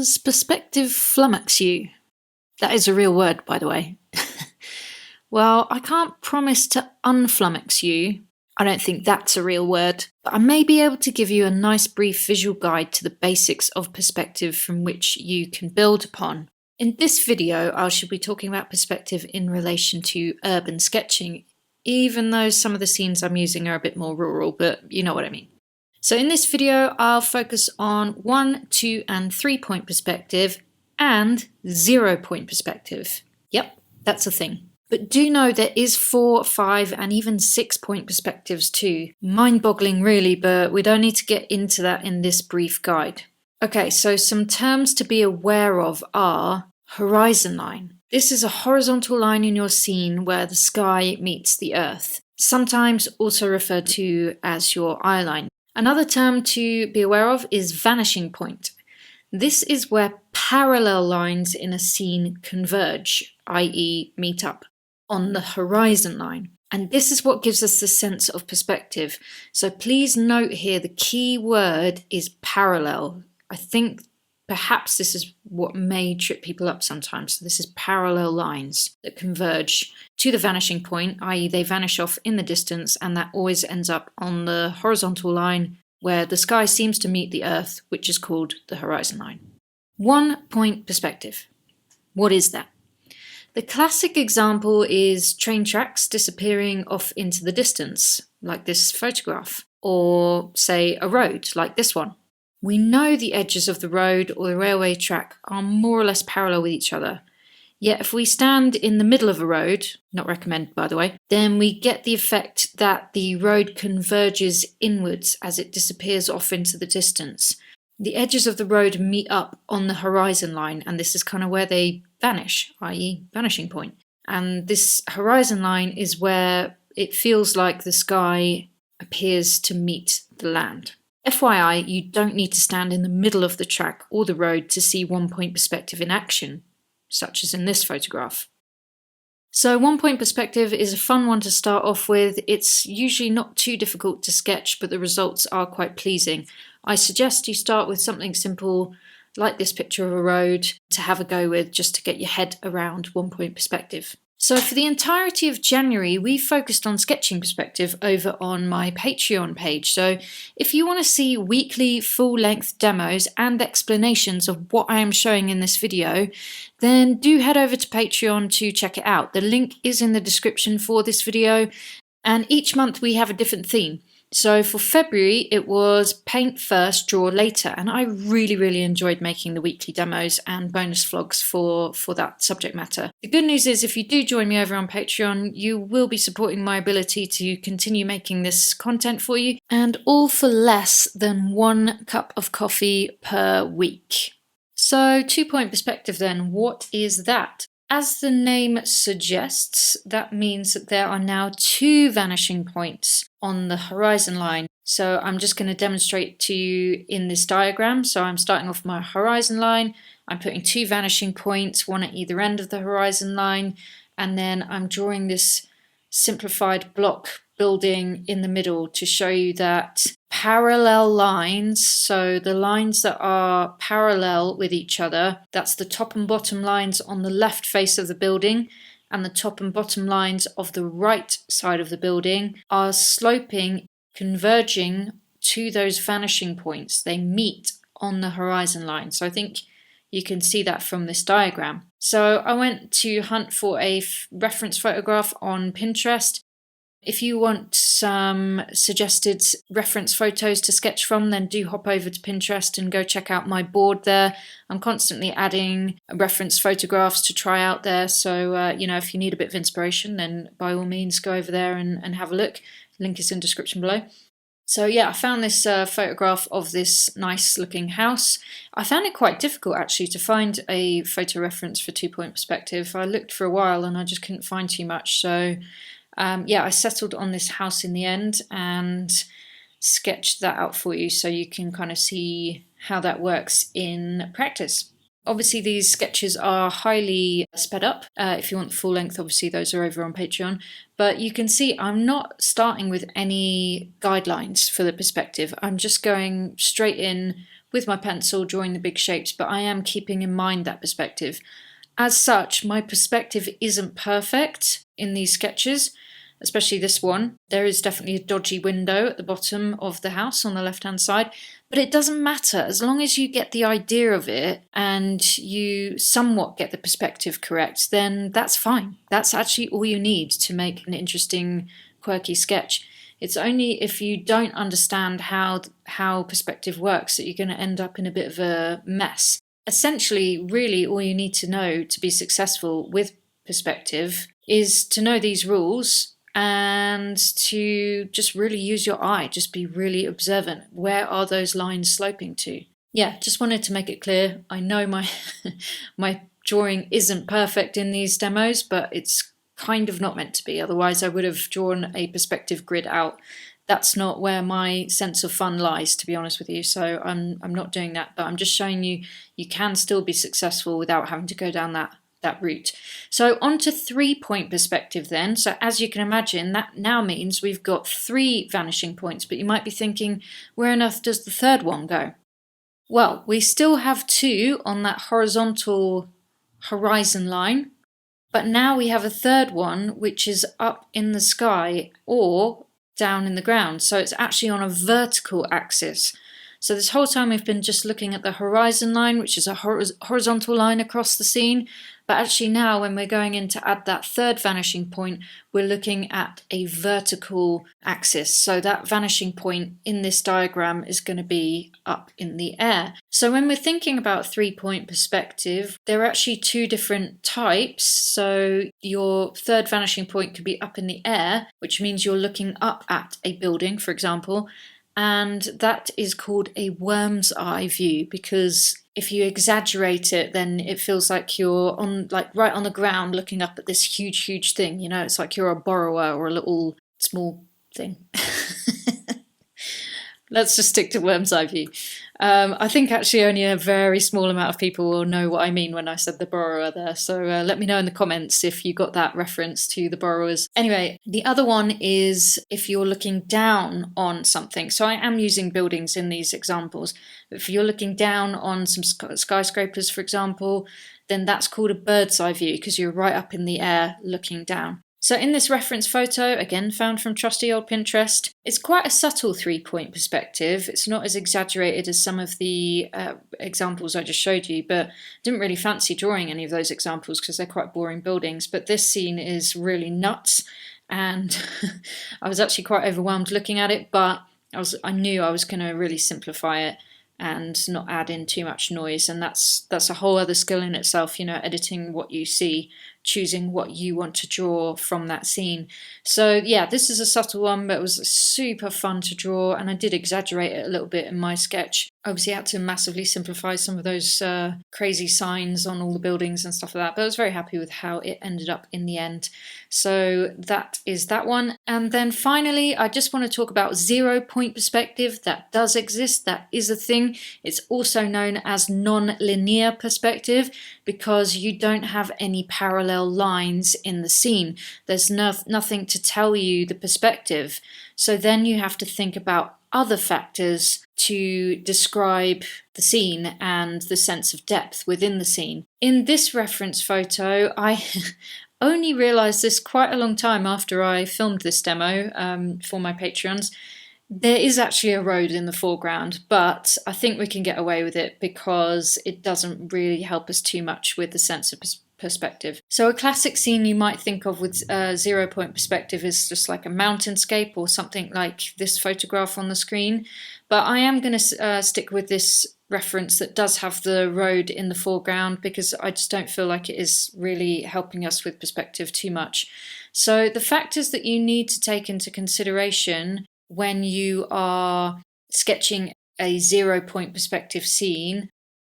Does perspective flummox you? That is a real word, by the way. Well, I can't promise to unflummox you. I don't think that's a real word, but I may be able to give you a nice brief visual guide to the basics of perspective from which you can build upon. In this video, I shall be talking about perspective in relation to urban sketching, even though some of the scenes I'm using are a bit more rural, but you know what I mean. So in this video, I'll focus on 1, 2, and 3 point perspective and 0 point perspective. Yep, that's a thing. But do know there is 4, 5, and even 6 point perspectives too. Mind-boggling really, but we don't need to get into that in this brief guide. Okay, so some terms to be aware of are horizon line. This is a horizontal line in your scene where the sky meets the earth, sometimes also referred to as your eye line. Another term to be aware of is vanishing point. This is where parallel lines in a scene converge, i.e. meet up, on the horizon line. And this is what gives us the sense of perspective. So please note here the key word is parallel. I think perhaps this is what may trip people up sometimes. So this is parallel lines that converge to the vanishing point, i.e. they vanish off in the distance, and that always ends up on the horizontal line where the sky seems to meet the earth, which is called the horizon line. 1 point perspective. What is that? The classic example is train tracks disappearing off into the distance, like this photograph, or say a road, like this one. We know the edges of the road or the railway track are more or less parallel with each other. Yet if we stand in the middle of a road, not recommended by the way, then we get the effect that the road converges inwards as it disappears off into the distance. The edges of the road meet up on the horizon line, and this is kind of where they vanish, i.e. vanishing point. And this horizon line is where it feels like the sky appears to meet the land. FYI, you don't need to stand in the middle of the track or the road to see 1 point perspective in action, such as in this photograph. So 1 point perspective is a fun one to start off with. It's usually not too difficult to sketch, but the results are quite pleasing. I suggest you start with something simple like this picture of a road to have a go with, just to get your head around 1 point perspective. So for the entirety of January, we focused on sketching perspective over on my Patreon page. So if you want to see weekly full-length demos and explanations of what I am showing in this video, then do head over to Patreon to check it out. The link is in the description for this video, and each month we have a different theme. So for February, it was paint first, draw later, and I really enjoyed making the weekly demos and bonus vlogs for that subject matter. The good news is if you do join me over on Patreon, you will be supporting my ability to continue making this content for you, and all for less than 1 cup of coffee per week. So 2 point perspective then, what is that? As the name suggests, that means that there are now 2 vanishing points on the horizon line. So I'm just going to demonstrate to you in this diagram. So I'm starting off my horizon line, I'm putting 2 vanishing points, one at either end of the horizon line, and then I'm drawing this simplified block building in the middle to show you that parallel lines, so the lines that are parallel with each other, that's the top and bottom lines on the left face of the building, and the top and bottom lines of the right side of the building are sloping, converging to those vanishing points. They meet on the horizon line. So I think you can see that from this diagram. So I went to hunt for a reference photograph on Pinterest. If you want some suggested reference photos to sketch from, then do hop over to Pinterest and go check out my board there. I'm constantly adding reference photographs to try out there. So, if you need a bit of inspiration, then by all means go over there and have a look. Link is in the description below. So yeah, I found this photograph of this nice looking house. I found it quite difficult actually to find a photo reference for 2 point perspective. I looked for a while and I just couldn't find too much. So I settled on this house in the end and sketched that out for you so you can kind of see how that works in practice. Obviously these sketches are highly sped up. If you want the full length, obviously those are over on Patreon. But you can see I'm not starting with any guidelines for the perspective. I'm just going straight in with my pencil drawing the big shapes, but I am keeping in mind that perspective. As such, my perspective isn't perfect in these sketches, especially this one. There is definitely a dodgy window at the bottom of the house on the left-hand side, but it doesn't matter. As long as you get the idea of it and you somewhat get the perspective correct, then that's fine. That's actually all you need to make an interesting, quirky sketch. It's only if you don't understand how perspective works that you're going to end up in a bit of a mess. Essentially, really, all you need to know to be successful with perspective is to know these rules and to just really use your eye, just be really observant. Where are those lines sloping to? Yeah, just wanted to make it clear. I know my my drawing isn't perfect in these demos, but it's kind of not meant to be. Otherwise, I would have drawn a perspective grid out. That's not where my sense of fun lies, to be honest with you. So I'm not doing that, but I'm just showing you can still be successful without having to go down that route. So on to 3-point perspective then. So as you can imagine, that now means we've got 3 vanishing points, but you might be thinking, where on earth does the third one go? Well, we still have 2 on that horizontal horizon line, but now we have a third one which is up in the sky or down in the ground. So it's actually on a vertical axis. So this whole time we've been just looking at the horizon line, which is a horizontal line across the scene. But actually now when we're going in to add that third vanishing point, we're looking at a vertical axis. So that vanishing point in this diagram is going to be up in the air. So when we're thinking about 3-point perspective, there are actually 2 different types. So your third vanishing point could be up in the air, which means you're looking up at a building, for example. And that is called a worm's eye view, because if you exaggerate it, then it feels like you're on, like, right on the ground looking up at this huge thing. You know, it's like you're a borrower or a little small thing. Let's just stick to worm's eye view. I think actually only a very small amount of people will know what I mean when I said the borrower there. So let me know in the comments if you got that reference to the borrowers. Anyway, the other one is if you're looking down on something. So I am using buildings in these examples. If you're looking down on some skyscrapers, for example, then that's called a bird's eye view because you're right up in the air looking down. So in this reference photo, again found from trusty old Pinterest, it's quite a subtle 3-point perspective. It's not as exaggerated as some of the examples I just showed you, but I didn't really fancy drawing any of those examples because they're quite boring buildings. But this scene is really nuts, and I was actually quite overwhelmed looking at it, but I knew I was going to really simplify it and not add in too much noise, and that's a whole other skill in itself, you know, editing what you see, choosing what you want to draw from that scene. So yeah, this is a subtle one, but it was super fun to draw, and I did exaggerate it a little bit in my sketch. Obviously I had to massively simplify some of those crazy signs on all the buildings and stuff like that, but I was very happy with how it ended up in the end. So that is that one. And then finally, I just want to talk about 0-point perspective. That does exist, that is a thing. It's also known as non-linear perspective because you don't have any parallel lines in the scene. There's nothing to tell you the perspective. So then you have to think about other factors to describe the scene and the sense of depth within the scene. In this reference photo, I only realised this quite a long time after I filmed this demo for my Patreons. There is actually a road in the foreground, but I think we can get away with it because it doesn't really help us too much with the sense of perspective. So a classic scene you might think of with 0-point perspective is just like a mountainscape or something like this photograph on the screen. But I am going to stick with this reference that does have the road in the foreground because I just don't feel like it is really helping us with perspective too much. So the factors that you need to take into consideration when you are sketching a 0-point perspective scene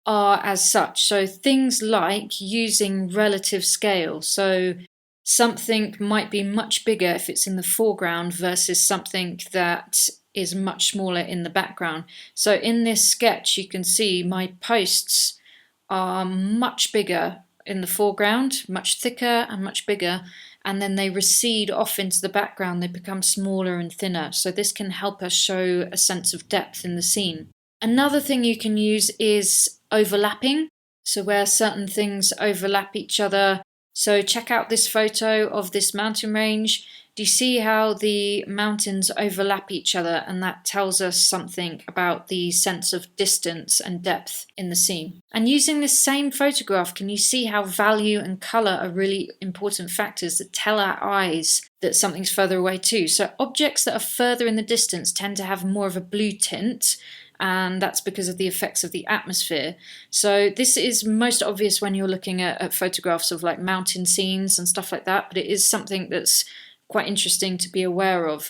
are as such. So things like using relative scale. So something might be much bigger if it's in the foreground versus something that is much smaller in the background. So in this sketch, you can see my posts are much bigger in the foreground, much thicker and much bigger, and then they recede off into the background. They become smaller and thinner. So this can help us show a sense of depth in the scene. Another thing you can use is overlapping. So where certain things overlap each other. So check out this photo of this mountain range. Do you see how the mountains overlap each other? And that tells us something about the sense of distance and depth in the scene. And using this same photograph, can you see how value and color are really important factors that tell our eyes that something's further away too? So objects that are further in the distance tend to have more of a blue tint, and that's because of the effects of the atmosphere. So this is most obvious when you're looking at photographs of like mountain scenes and stuff like that, but it is something that's quite interesting to be aware of.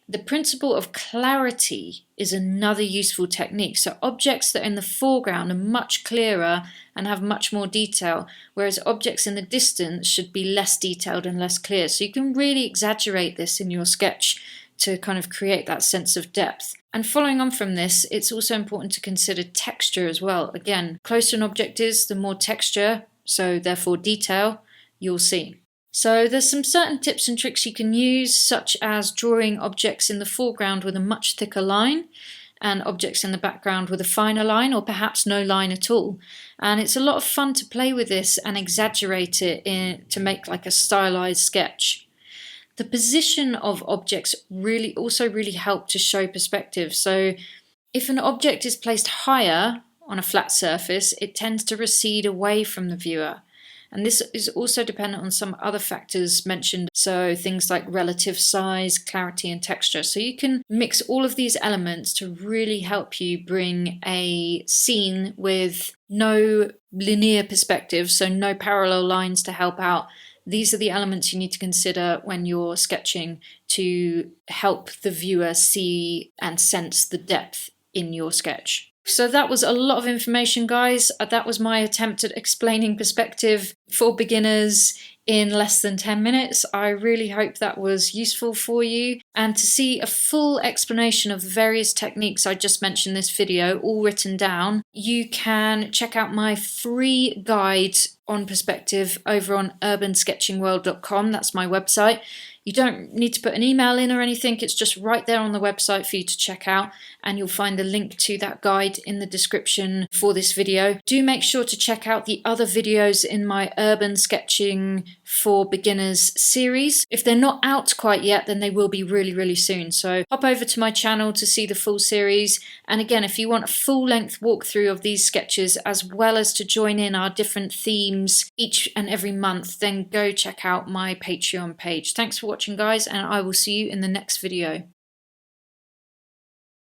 The principle of clarity is another useful technique. So objects that are in the foreground are much clearer and have much more detail, whereas objects in the distance should be less detailed and less clear. So you can really exaggerate this in your sketch to kind of create that sense of depth. And following on from this, it's also important to consider texture as well. Again, closer an object is, the more texture, so therefore detail, you'll see. So there's some certain tips and tricks you can use, such as drawing objects in the foreground with a much thicker line and objects in the background with a finer line, or perhaps no line at all. And it's a lot of fun to play with this and exaggerate it to make like a stylized sketch. The position of objects really help to show perspective. So if an object is placed higher on a flat surface, it tends to recede away from the viewer. And this is also dependent on some other factors mentioned, so things like relative size, clarity, and texture. So you can mix all of these elements to really help you bring a scene with no linear perspective, so no parallel lines to help out. These are the elements you need to consider when you're sketching to help the viewer see and sense the depth in your sketch. So that was a lot of information, guys. That was my attempt at explaining perspective for beginners in less than 10 minutes. I really hope that was useful for you. And to see a full explanation of the various techniques I just mentioned in this video, all written down, you can check out my free guide on perspective over on urbansketchingworld.com. That's my website. You don't need to put an email in or anything, it's just right there on the website for you to check out, and you'll find the link to that guide in the description for this video. Do make sure to check out the other videos in my Urban Sketching for Beginners series. If they're not out quite yet, then they will be really soon. So hop over to my channel to see the full series. And again, if you want a full-length walkthrough of these sketches, as well as to join in our different themes each and every month, then go check out my Patreon page. Thanks for watching, guys, and I will see you in the next video.